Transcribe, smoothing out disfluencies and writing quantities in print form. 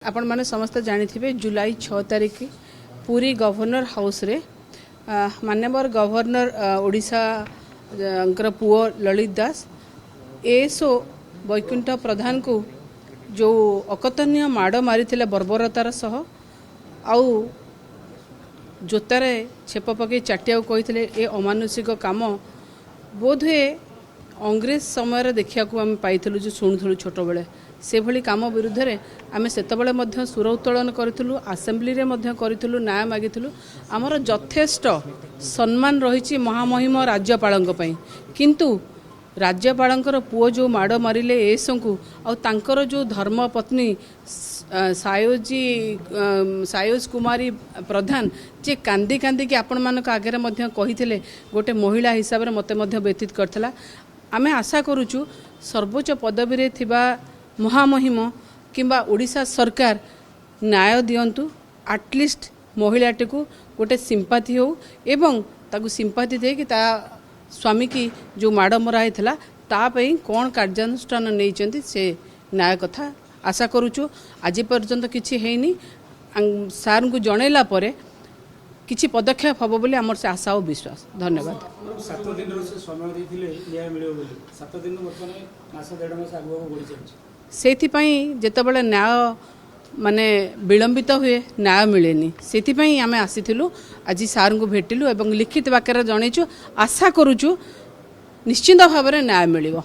आपण माने समस्त जानिथिबे जुलाई 6 तारिख पूरी गवर्नर हाउस रे माननीय गवर्नर ओडिशा पुओ ललित दास एसो वैकुंठ प्रधान को जो अकथनीय माड़ मारी बर्बरतार सह आउ जोतारे छेप पकई चाटिया कही ए अमानुषिक काम बोधे अंग्रेज समय देखा आम पाइलु जो शुणुलु छोट बेले से भली काम विरुद्ध रे आमे सेतबेले मध्य सुर उत्तोलन करितलु असेंबली रे मध्य करितलु न्याय मागितलु आमर यथेष्ट सम्मान रही महामहिम राज्यपालंक पई किंतु राज्यपालंकर पुओ जो माड़ मारिले एसंकु आ तांकर जो धर्मपत्नी सायोज कुमारी प्रधान जे कांदी कांदी कि आपण मानक आगे मध्य कहिथिले गोटे महिला हिसाब रे मते मध्य व्यतीत करथला आमे आशा करूचु सर्वोच्च पदवी रे थिबा महामहिम किंबा ओडिशा सरकार न्याय दियंतु एटलिस्ट महिलाटी को गोटे सिंपाथी हो एवं ताकू सिंपाथी दे कि ता स्वामी की जो माड़ मरा होता तापई कौन कार्यानुष्ठान नहीं से न्याय कथा आशा करूचु आज पर्यंत किसी हैनी सार को जनइला परे किछि पदक्षेप हम बोली आमर से आशा और विश्वास। धन्यवाद। 7 दिन से समय देथिले न्याय मिलियो बोली 7 दिन वर्तमान मास 1.5 मास आगु बढ़ी जाय से जितेबाला न्याय माने विलंबित हुए न्याय मिलेनी से आम आसीलु आज सार को भेटिलु एवं लिखित वाक्य जनईचु आशा करूचु निश्चिंत भाव में न्याय मिलिबो।